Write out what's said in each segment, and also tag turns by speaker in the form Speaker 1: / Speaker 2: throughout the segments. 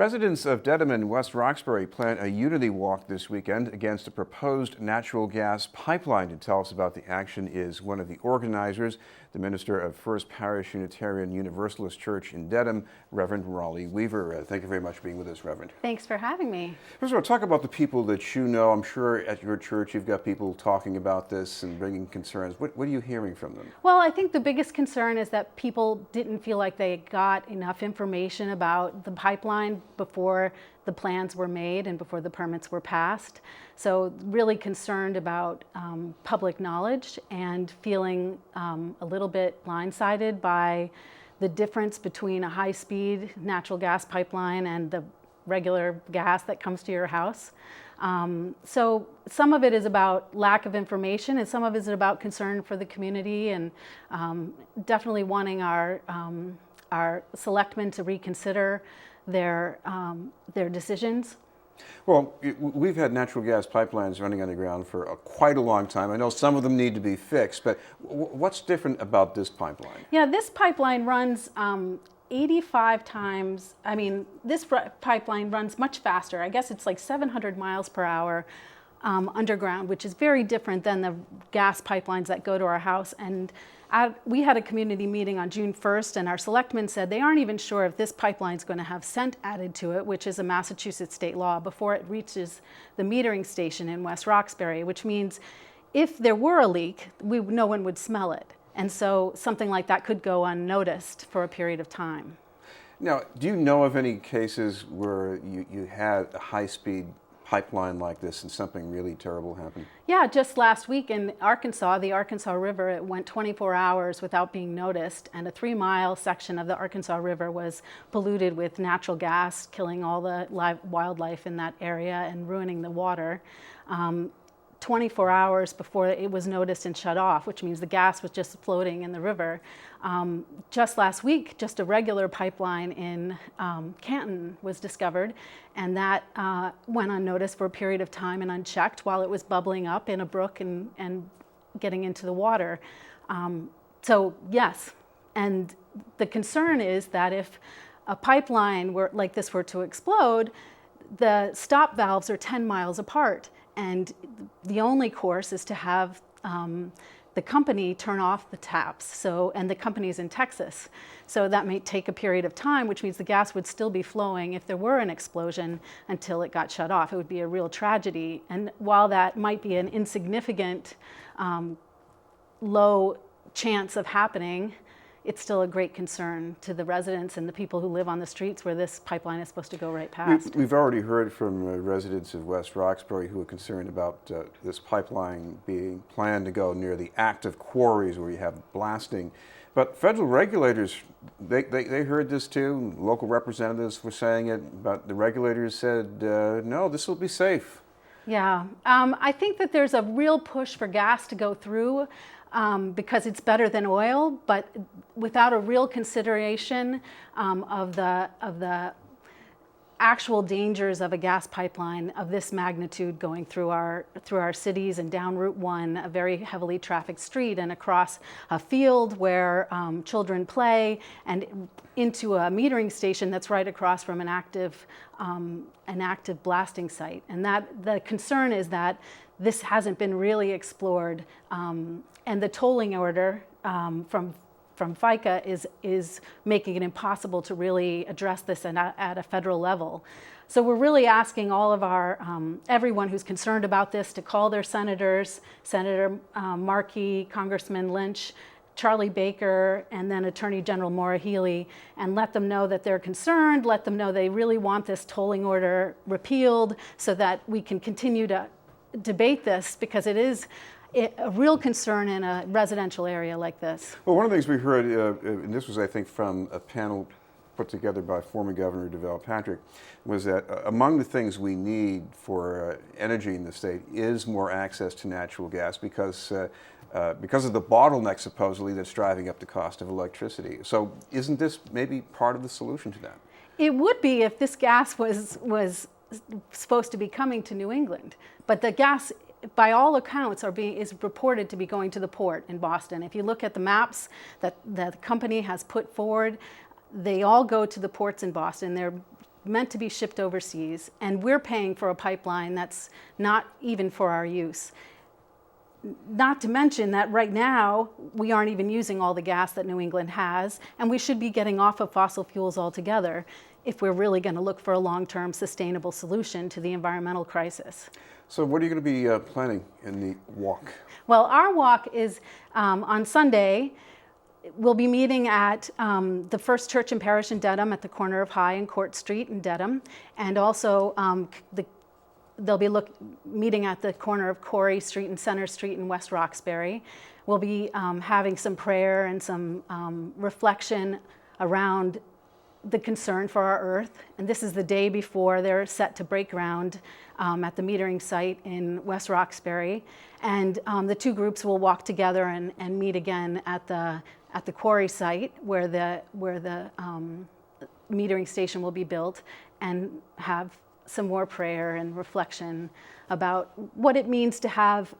Speaker 1: Residents of Dedham and West Roxbury plan a unity walk this weekend against a proposed natural gas pipeline. To tell us about the action is one of the organizers, the minister of First Parish Unitarian Universalist Church in Dedham, Reverend Rali Weaver. Thank you very much for being with us, Reverend.
Speaker 2: Thanks for having me.
Speaker 1: First of all, talk about the people that you know. I'm sure at your church you've got people talking about this and bringing concerns. What are you hearing from them?
Speaker 2: Well, I think the biggest concern is that people didn't feel like they got enough information about the pipeline before the plans were made and before the permits were passed. So really concerned about public knowledge and feeling a little bit blindsided by the difference between a high-speed natural gas pipeline and the regular gas that comes to your house. So some of it is about lack of information, and some of it is about concern for the community, and definitely wanting our selectmen to reconsider their decisions.
Speaker 1: Well, we've had natural gas pipelines running underground for quite a long time. I know some of them need to be fixed, but what's different about this pipeline?
Speaker 2: Yeah, this pipeline runs 85 times. I mean, this pipeline runs much faster. I guess it's like 700 miles per hour underground, which is very different than the gas pipelines that go to our house. And we had a community meeting on June 1st, and our selectmen said they aren't even sure if this pipeline is going to have scent added to it, which is a Massachusetts state law, before it reaches the metering station in West Roxbury, which means if there were a leak, no one would smell it. And so something like that could go unnoticed for a period of time.
Speaker 1: Now, do you know of any cases where you had a high-speed pipeline like this and something really terrible happened?
Speaker 2: Yeah, just last week in Arkansas, the Arkansas River, it went 24 hours without being noticed, and a 3-mile section of the Arkansas River was polluted with natural gas, killing all the wildlife in that area and ruining the water. 24 hours before it was noticed and shut off, which means the gas was just floating in the river. Just last week, just a regular pipeline in Canton was discovered, and that went unnoticed for a period of time and unchecked while it was bubbling up in a brook and getting into the water. So yes, and the concern is that if a pipeline like this were to explode, the stop valves are 10 miles apart. And the only course is to have the company turn off the taps. And the company's in Texas. So that may take a period of time, which means the gas would still be flowing if there were an explosion until it got shut off. It would be a real tragedy. And while that might be an insignificant, low chance of happening, it's still a great concern to the residents and the people who live on the streets where this pipeline is supposed to go right past.
Speaker 1: We've already heard from residents of West Roxbury who are concerned about this pipeline being planned to go near the active quarries where you have blasting. But federal regulators, they heard this too. Local representatives were saying it, but the regulators said, no, this will be safe.
Speaker 2: Yeah, I think that there's a real push for gas to go through because it's better than oil, but without a real consideration of the actual dangers of a gas pipeline of this magnitude going through our cities and down Route 1, a very heavily trafficked street, and across a field where children play, and into a metering station that's right across from an active blasting site. And that the concern is that this hasn't been really explored, and the tolling order from FICA is making it impossible to really address this at a federal level. So we're really asking all of our, everyone who's concerned about this to call their senators, Senator Markey, Congressman Lynch, Charlie Baker, and then Attorney General Maura Healey, and let them know that they're concerned, let them know they really want this tolling order repealed so that we can continue to debate this, because it is a real concern in a residential area like this.
Speaker 1: Well, one of the things we heard, and this was, I think, from a panel put together by former Governor DeVal Patrick, was that among the things we need for energy in the state is more access to natural gas because of the bottleneck, supposedly, that's driving up the cost of electricity. So isn't this maybe part of the solution to that? It
Speaker 2: would be if this gas was supposed to be coming to New England. But the gas, by all accounts, is reported to be going to the port in Boston. If you look at the maps that the company has put forward, they all go to the ports in Boston. They're meant to be shipped overseas, and we're paying for a pipeline that's not even for our use. Not to mention that right now, we aren't even using all the gas that New England has, and we should be getting off of fossil fuels altogether if we're really going to look for a long-term sustainable solution to the environmental crisis.
Speaker 1: So what are you going to be planning in the walk?
Speaker 2: Well, our walk is on Sunday. We'll be meeting at the First Church and Parish in Dedham at the corner of High and Court Street in Dedham, and also they'll be meeting at the corner of Corey Street and Center Street in West Roxbury. We'll be having some prayer and some reflection around the concern for our Earth, and this is the day before they're set to break ground at the metering site in West Roxbury. And the two groups will walk together and meet again at the quarry site where the metering station will be built, and have some more prayer and reflection about what it means to have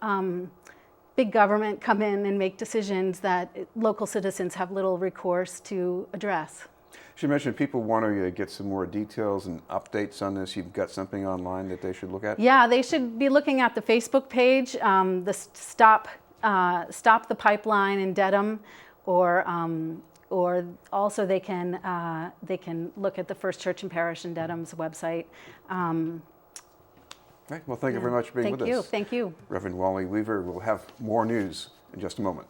Speaker 2: big government come in and make decisions that local citizens have little recourse to address.
Speaker 1: She mentioned people want to get some more details and updates on this. You've got something online that they should look at?
Speaker 2: Yeah, they should be looking at the Facebook page, the Stop the Pipeline in Dedham, or also they can look at the First Church and Parish in Dedham's website.
Speaker 1: Right. Well, thank you very much for being with us.
Speaker 2: Thank you.
Speaker 1: Reverend Wally Weaver will have more news in just a moment.